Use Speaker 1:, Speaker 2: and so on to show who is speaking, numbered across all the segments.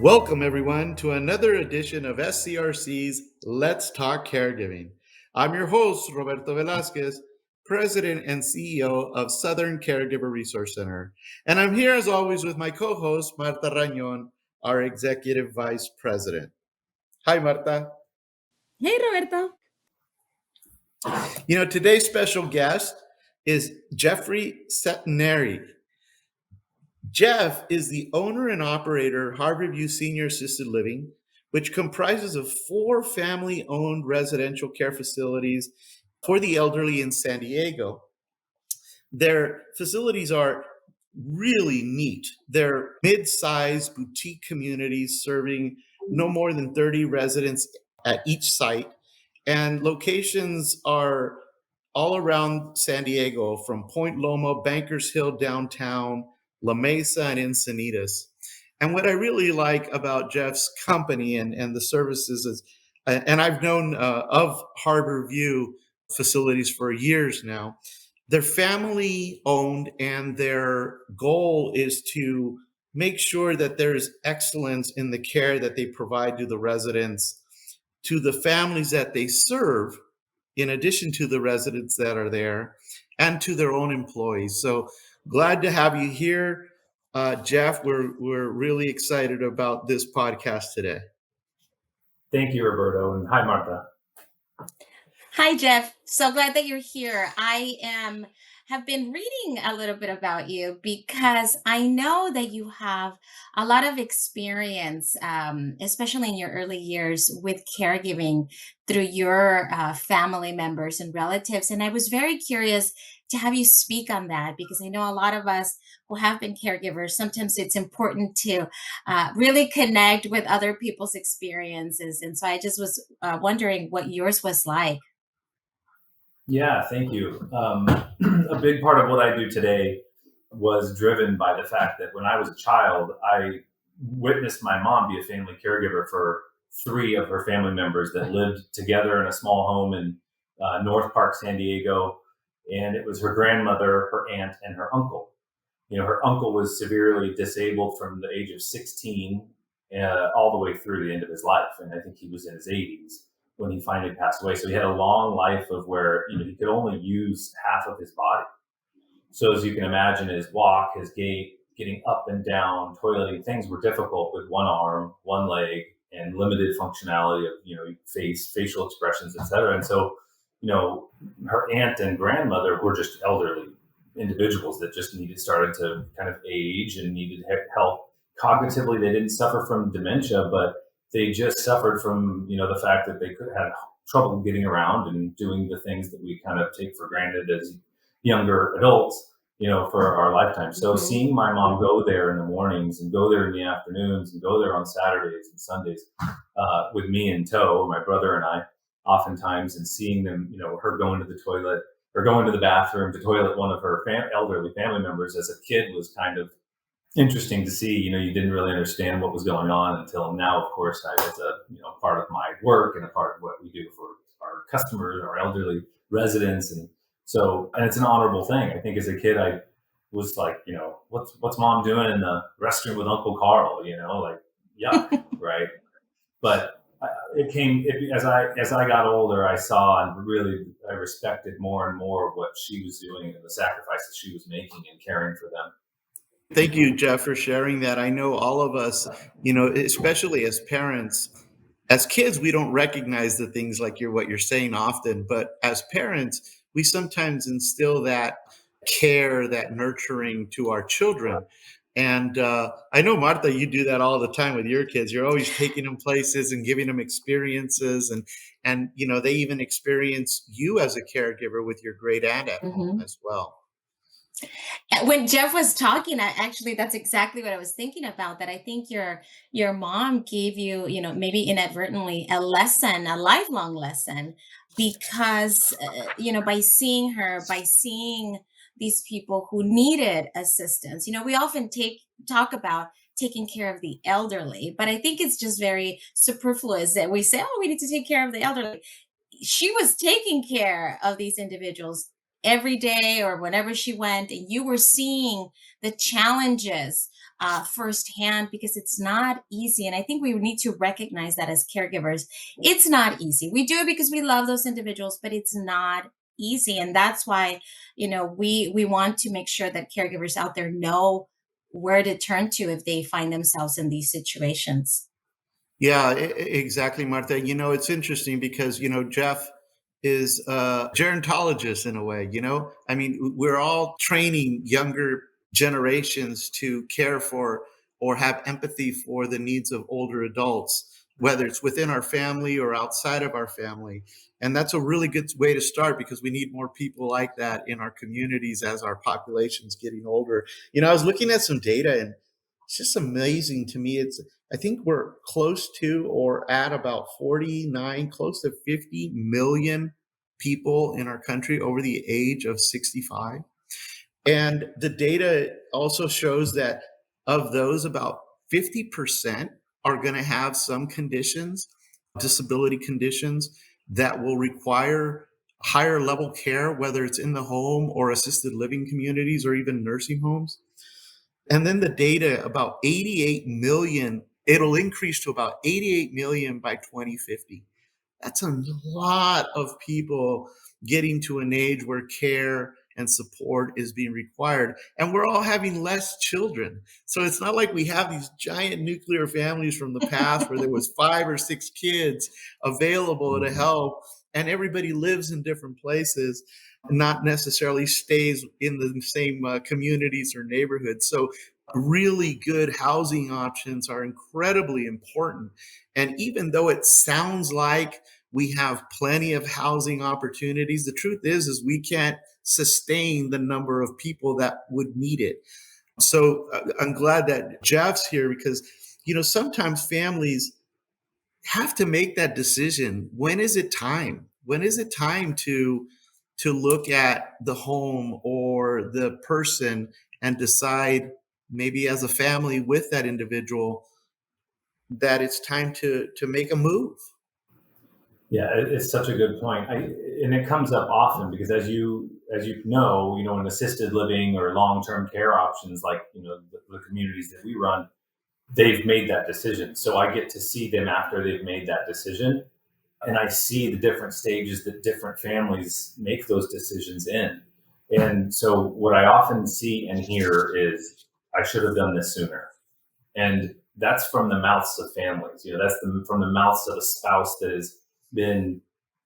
Speaker 1: Welcome, everyone, to another edition of SCRC's Let's Talk Caregiving. I'm your host, Roberto Velasquez, President and CEO of Southern Caregiver Resource Center. And I'm here, as always, with my co host, Marta Rañón, our Executive Vice President. Hi, Marta.
Speaker 2: Hey, Roberto.
Speaker 1: Today's special guest is Jeffrey Settineri. Jeff is the owner and operator of HarborView Senior Assisted Living, which comprises of 4 family-owned residential care facilities for the elderly in San Diego. Their facilities are really neat. They're mid-sized boutique communities serving no more than 30 residents at each site, and locations are all around San Diego, from Point Loma, Bankers Hill downtown, La Mesa, and Encinitas. And what I really like about Jeff's company and the services is, and I've known of HarborView facilities for years now, they're family owned, and their goal is to make sure that there's excellence in the care that they provide to the residents, to the families that they serve, in addition to the residents that are there, and to their own employees. So glad to have you here, Jeff. We're really excited about this podcast today.
Speaker 3: Thank you, Roberto, and hi, Martha.
Speaker 2: Hi, Jeff. So glad that you're here. Have been reading a little bit about you because I know that you have a lot of experience, especially in your early years, with caregiving through your family members and relatives. And I was very curious to have you speak on that because I know a lot of us who have been caregivers, sometimes it's important to really connect with other people's experiences. And so I just was wondering what yours was like.
Speaker 3: Yeah, thank you. A big part of what I do today was driven by the fact that when I was a child, I witnessed my mom be a family caregiver for 3 of her family members that lived together in a small home in North Park, San Diego. And it was her grandmother, her aunt, and her uncle. Her uncle was severely disabled from the age of 16 all the way through the end of his life. And I think he was in his 80s when he finally passed away. So he had a long life of where he could only use half of his body. So as you can imagine, his walk, his gait, getting up and down, toileting, things were difficult with one arm, one leg, and limited functionality of facial expressions, etc. And so her aunt and grandmother were just elderly individuals that just started to kind of age and needed help. Cognitively, they didn't suffer from dementia, but they just suffered from the fact that they could have trouble getting around and doing the things that we kind of take for granted as younger adults for our lifetime. So seeing my mom go there in the mornings and go there in the afternoons and go there on Saturdays and Sundays with me in tow, my brother and I, oftentimes, and seeing them, her going to the toilet or going to the bathroom to toilet one of her elderly family members as a kid was kind of interesting to see. You didn't really understand what was going on until now. Of course, as a part of my work and a part of what we do for our customers, our elderly residents, and it's an honorable thing. I think as a kid, I was like, what's mom doing in the restroom with Uncle Carl? Like yuck, right? But as I got older, I saw and really I respected more and more what she was doing and the sacrifices she was making and caring for them.
Speaker 1: Thank you, Jeff, for sharing that. I know all of us, especially as parents, as kids, we don't recognize the things like what you're saying often, but as parents, we sometimes instill that care, that nurturing to our children. And I know, Martha, you do that all the time with your kids. You're always taking them places and giving them experiences, and they even experience you as a caregiver with your great aunt at home as well.
Speaker 2: When Jeff was talking, that's exactly what I was thinking about. That I think your mom gave you, maybe inadvertently a lesson, a lifelong lesson, because by seeing her, by seeing these people who needed assistance. We often talk about taking care of the elderly, but I think it's just very superfluous that we say, "Oh, we need to take care of the elderly." She was taking care of these individuals every day or whenever she went, and you were seeing the challenges firsthand, because it's not easy. And I think we need to recognize that as caregivers, it's not easy. We do it because we love those individuals, but it's not easy. And that's why, we want to make sure that caregivers out there know where to turn to if they find themselves in these situations.
Speaker 1: Yeah, exactly, Martha. It's interesting because, Jeff is a gerontologist in a way, I mean, we're all training younger generations to care for or have empathy for the needs of older adults, whether it's within our family or outside of our family. And that's a really good way to start because we need more people like that in our communities as our population's getting older. I was looking at some data and it's just amazing to me. I think we're close to or at about 49, close to 50 million people in our country over the age of 65. And the data also shows that of those, about 50% are going to have some conditions, disability conditions that will require higher level care, whether it's in the home or assisted living communities or even nursing homes. And then the data about 88 million, it'll increase to about 88 million by 2050. That's a lot of people getting to an age where care and support is being required. And we're all having less children. So it's not like we have these giant nuclear families from the past where there was 5 or 6 kids available to help and everybody lives in different places, not necessarily stays in the same communities or neighborhoods. So really good housing options are incredibly important. And even though it sounds like we have plenty of housing opportunities, the truth is we can't sustain the number of people that would need it. So I'm glad that Jeff's here because, sometimes families have to make that decision. When is it time? When is it time to look at the home or the person and decide, maybe as a family with that individual, that it's time to make a move?
Speaker 3: Yeah, it's such a good point. And it comes up often because in assisted living or long-term care options, like the communities that we run, they've made that decision. So I get to see them after they've made that decision, and I see the different stages that different families make those decisions in. And so what I often see and hear is, I should have done this sooner. And that's from the mouths of families. That's from the mouths of a spouse that has been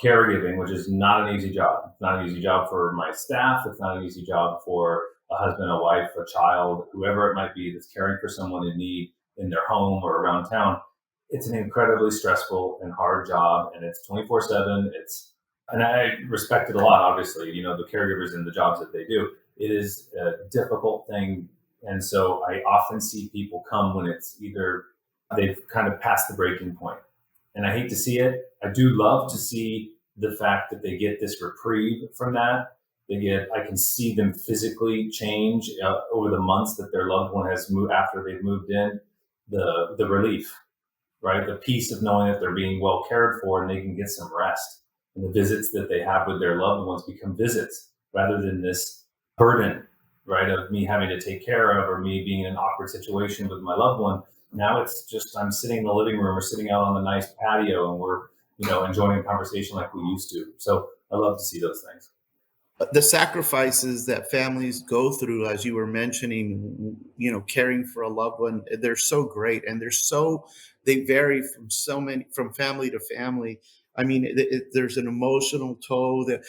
Speaker 3: caregiving, which is not an easy job. It's not an easy job for my staff. It's not an easy job for a husband, a wife, a child, whoever it might be that's caring for someone in need in their home or around town. It's an incredibly stressful and hard job, and it's 24/7. And I respect it a lot, obviously, the caregivers and the jobs that they do. It is a difficult thing. And so I often see people come when it's either they've kind of passed the breaking point. And I hate to see it. I do love to see the fact that they get this reprieve from that. I can see them physically change over the months that their loved one has moved after they've moved in. The relief, right? The peace of knowing that they're being well cared for and they can get some rest. And the visits that they have with their loved ones become visits rather than this burden, right, of me having to take care of or me being in an awkward situation with my loved one. Now it's just I'm sitting in the living room or sitting out on the nice patio and we're, enjoying a conversation like we used to. So I love to see those things.
Speaker 1: The sacrifices that families go through, as you were mentioning, caring for a loved one, they're so great, and they vary from family to family. I mean, there's an emotional toll that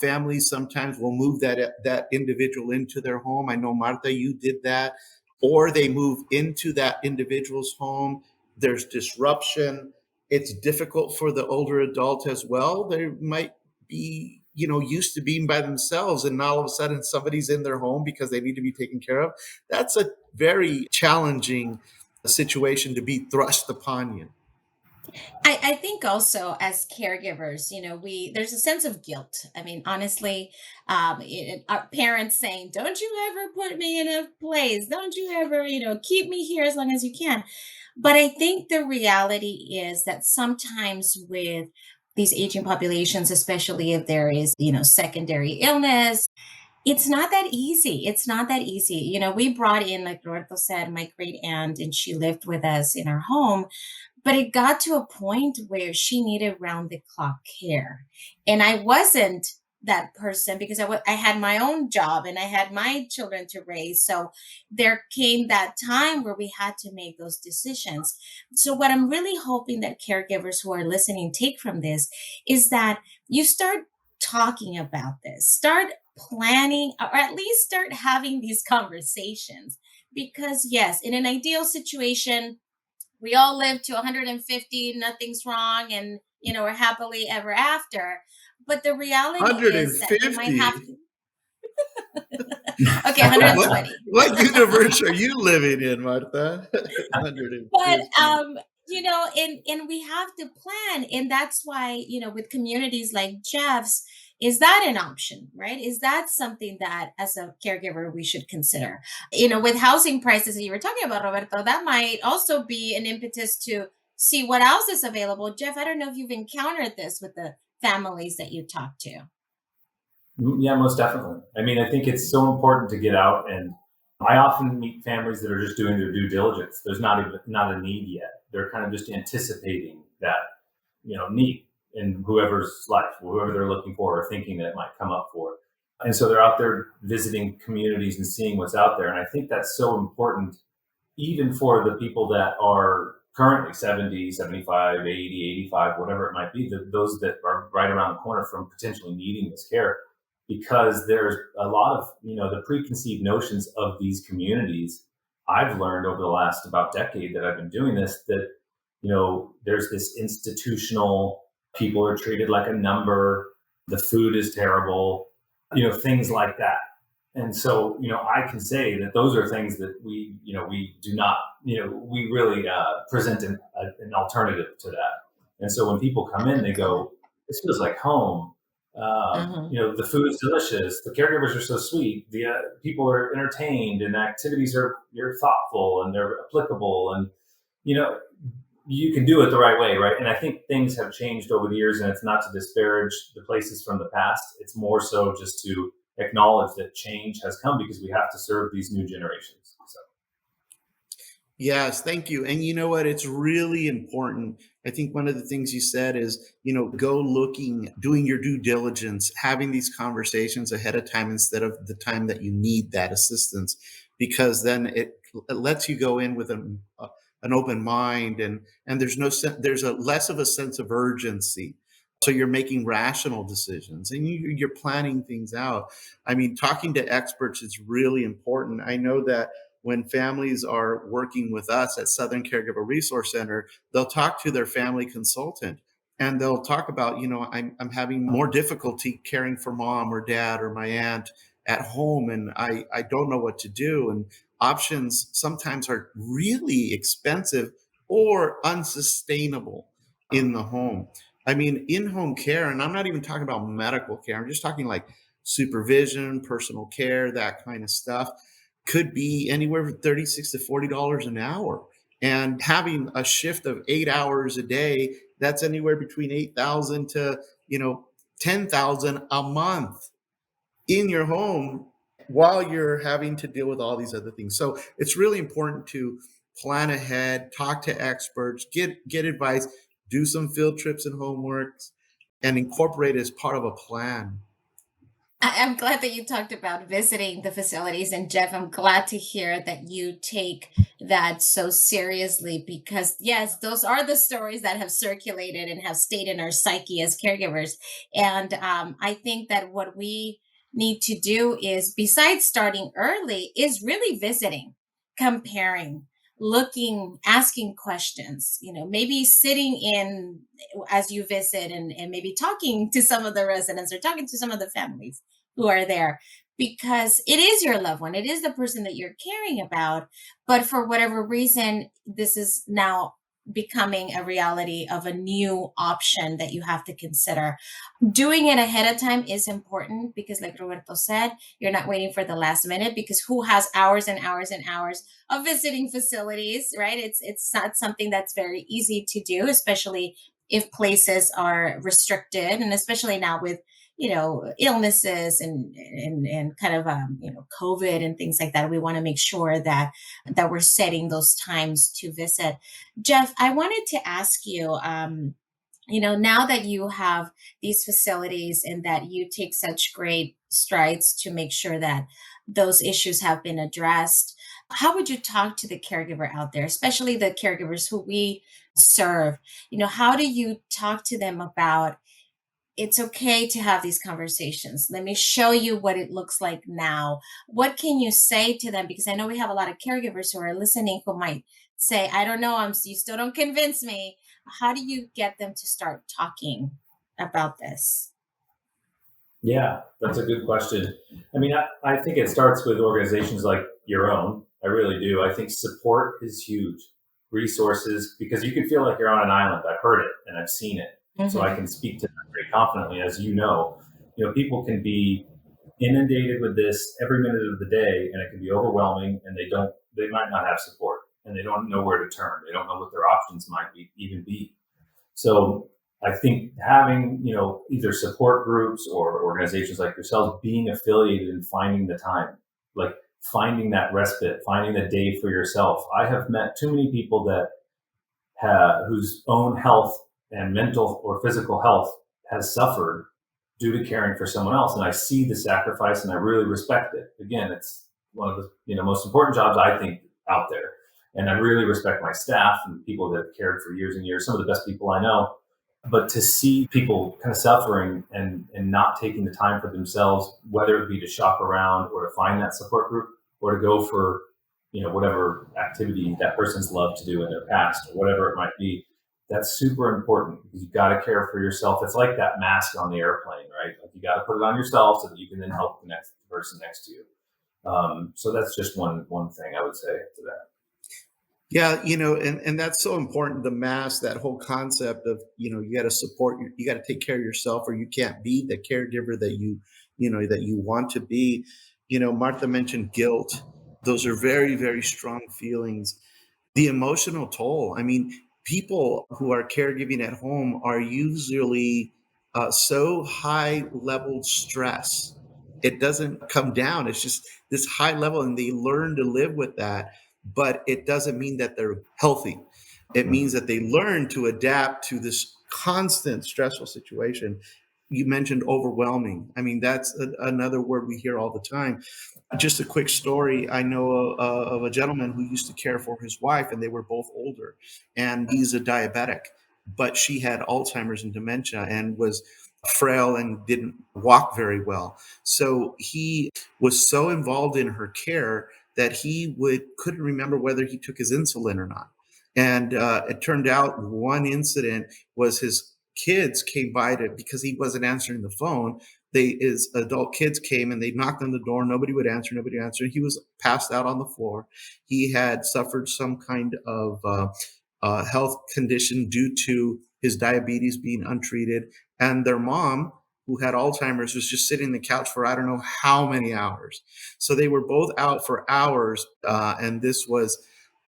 Speaker 1: families sometimes will move that individual into their home. I know, Martha, you did that, or they move into that individual's home. There's disruption. It's difficult for the older adult as well. They might be used to being by themselves, and now all of a sudden somebody's in their home because they need to be taken care of. That's a very challenging situation to be thrust upon you.
Speaker 2: I think also as caregivers, there's a sense of guilt. I mean, honestly, our parents saying, "Don't you ever put me in a place? Don't you ever, keep me here as long as you can." But I think the reality is that sometimes with these aging populations, especially if there is, secondary illness. It's not that easy. It's not that easy. We brought in, like Roberto said, my great aunt, and she lived with us in our home. But it got to a point where she needed round the clock care. And I wasn't that person because I had my own job and I had my children to raise. So there came that time where we had to make those decisions. So, what I'm really hoping that caregivers who are listening take from this is that you start talking about this, start planning, or at least start having these conversations. Because, yes, in an ideal situation, we all live to 150, nothing's wrong, and we're happily ever after. But the reality is that you might have
Speaker 1: 150.
Speaker 2: to. Okay,
Speaker 1: What
Speaker 2: 120.
Speaker 1: what universe are you living in, Martha?
Speaker 2: But
Speaker 1: 150.
Speaker 2: and we have to plan, and that's why, with communities like Jeff's, is that an option, right? Is that something that as a caregiver we should consider? With housing prices that you were talking about, Roberto, that might also be an impetus to see what else is available. Jeff, I don't know if you've encountered this with the families that you talk to.
Speaker 3: Yeah, most definitely. I mean, I think it's so important to get out, and I often meet families that are just doing their due diligence. There's not a need yet. They're kind of just anticipating that need in whoever's life, whoever they're looking for or thinking that it might come up for. And so they're out there visiting communities and seeing what's out there. And I think that's so important, even for the people that are currently 70, 75, 80, 85, whatever it might be, those that are right around the corner from potentially needing this care, because there's a lot of, the preconceived notions of these communities. I've learned over the last about decade that I've been doing this, that, there's this institutional, people are treated like a number, the food is terrible, things like that. And so, I can say that those are things that we do not, we really present an alternative to that. And so when people come in, they go, this feels like home.
Speaker 2: Uh-huh.
Speaker 3: The food is delicious. The caregivers are so sweet. The people are entertained, and activities you're thoughtful and they're applicable, and you know you can do it the right way, right? And I think things have changed over the years, and it's not to disparage the places from the past. It's more so just to acknowledge that change has come because we have to serve these new generations. So.
Speaker 1: Yes, thank you. And you know what? It's really important. I think one of the things you said is, go looking, doing your due diligence, having these conversations ahead of time instead of the time that you need that assistance, because then it lets you go in with an open mind, and there's a less of a sense of urgency. So you're making rational decisions and you're planning things out. I mean, talking to experts is really important. I know that when families are working with us at Southern Caregiver Resource Center, they'll talk to their family consultant and they'll talk about, I'm having more difficulty caring for mom or dad or my aunt at home, and I don't know what to do. And options sometimes are really expensive or unsustainable in the home. I mean, in-home care, and I'm not even talking about medical care, I'm just talking like supervision, personal care, that kind of stuff, could be anywhere from $36 to $40 an hour. And having a shift of 8 hours a day, that's anywhere between 8,000 to, 10,000 a month in your home while you're having to deal with all these other things. So it's really important to plan ahead, talk to experts, get advice, do some field trips and homeworks, and incorporate it as part of a plan.
Speaker 2: I'm glad that you talked about visiting the facilities. And Jeff, I'm glad to hear that you take that so seriously because, yes, those are the stories that have circulated and have stayed in our psyche as caregivers. And I think that what we need to do is, besides starting early, is really visiting, comparing, looking, asking questions, maybe sitting in as you visit, and maybe talking to some of the residents or talking to some of the families who are there, because it is your loved one, it is the person that you're caring about. But for whatever reason, this is now becoming a reality of a new option that you have to consider. Doing it ahead of time is important because, like Roberto said, you're not waiting for the last minute, because who has hours and hours and hours of visiting facilities, right? It's not something that's very easy to do, especially if places are restricted, and especially now with illnesses and kind of COVID and things like that, we want to make sure that we're setting those times to visit. Jeff, I wanted to ask you, now that you have these facilities and that you take such great strides to make sure that those issues have been addressed, how would you talk to the caregiver out there, especially the caregivers who we serve? How do you talk to them about it's okay to have these conversations? Let me show you what it looks like now. What can you say to them? Because I know we have a lot of caregivers who are listening who might say, I don't know, you still don't convince me. How do you get them to start talking about this?
Speaker 3: Yeah, that's a good question. I mean, I think it starts with organizations like your own. I really do. I think support is huge. Resources, because you can feel like you're on an island. I've heard it and I've seen it. So I can speak to them very confidently. As you know, people can be inundated with this every minute of the day, and it can be overwhelming, and they might not have support, and they don't know where to turn. They don't know what their options might even be. So I think having, either support groups or organizations like yourselves being affiliated and finding the time, like finding that respite, finding the day for yourself. I have met too many people that whose own health and mental or physical health has suffered due to caring for someone else. And I see the sacrifice and I really respect it. Again, it's one of the most important jobs I think out there. And I really respect my staff and people that have cared for years and years, some of the best people I know. But to see people kind of suffering and not taking the time for themselves, whether it be to shop around or to find that support group or to go for, whatever activity that person's loved to do in their past or whatever it might be, that's super important because you've got to care for yourself. It's like that mask on the airplane, right? Like you got to put it on yourself so that you can then help the next person next to you. So that's just one thing I would say to that.
Speaker 1: Yeah, and that's so important. The mask, that whole concept of, you got to support, you got to take care of yourself, or you can't be the caregiver that that you want to be. Martha mentioned guilt. Those are very, very strong feelings. The emotional toll. I mean, people who are caregiving at home are usually so high level stress. It doesn't come down. It's just this high level, and they learn to live with that. But it doesn't mean that they're healthy. It means that they learn to adapt to this constant stressful situation. You mentioned overwhelming. I mean, that's another word we hear all the time. Just a quick story. I know of a gentleman who used to care for his wife, and they were both older, and he's a diabetic, but she had Alzheimer's and dementia and was frail and didn't walk very well. So he was so involved in her care that he couldn't remember whether he took his insulin or not. And it turned out one incident was his kids came by because he wasn't answering the phone. His adult kids came and they knocked on the door. Nobody would answer. Nobody answered. He was passed out on the floor. He had suffered some kind of health condition due to his diabetes being untreated. And their mom, who had Alzheimer's, was just sitting on the couch for I don't know how many hours. So they were both out for hours. And this was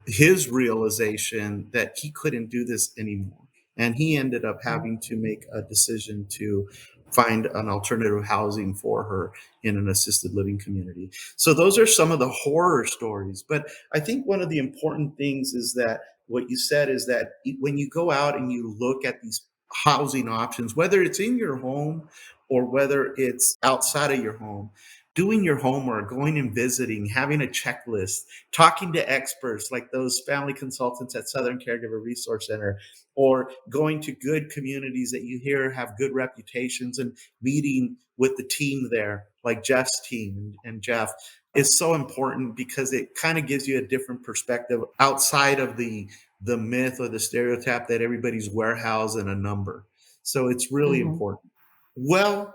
Speaker 1: his realization that he couldn't do this anymore. And he ended up having to make a decision to find an alternative housing for her in an assisted living community. So those are some of the horror stories. But I think one of the important things is that what you said is that when you go out and you look at these housing options, whether it's in your home or whether it's outside of your home, doing your homework, going and visiting, having a checklist, talking to experts like those family consultants at Southern Caregiver Resource Center, or going to good communities that you hear have good reputations and meeting with the team there, like Jeff's team and Jeff, is so important because it kind of gives you a different perspective outside of the myth or the stereotype that everybody's warehouse and a number. So it's really important. Well,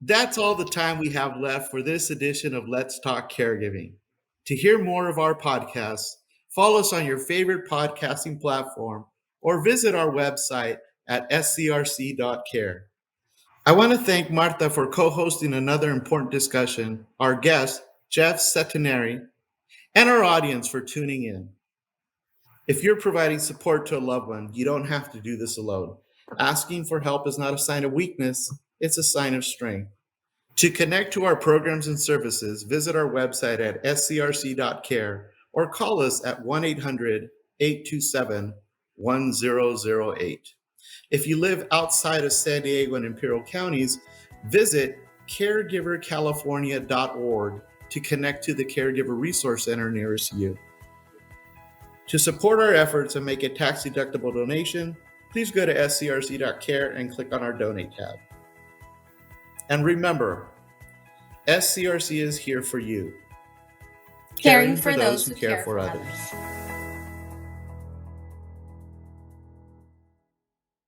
Speaker 1: that's all the time we have left for this edition of Let's Talk Caregiving. To hear more of our podcasts, follow us on your favorite podcasting platform or visit our website at scrc.care. I want to thank Martha for co-hosting another important discussion, our guest, Jeff Settineri, and our audience for tuning in. If you're providing support to a loved one, you don't have to do this alone. Asking for help is not a sign of weakness, it's a sign of strength. To connect to our programs and services, visit our website at scrc.care or call us at 1-800-827-1008. If you live outside of San Diego and Imperial counties, visit caregivercalifornia.org to connect to the Caregiver Resource Center nearest you. To support our efforts and make a tax-deductible donation, please go to scrc.care and click on our Donate tab. And remember, SCRC is here for you,
Speaker 2: Caring for those who care for others.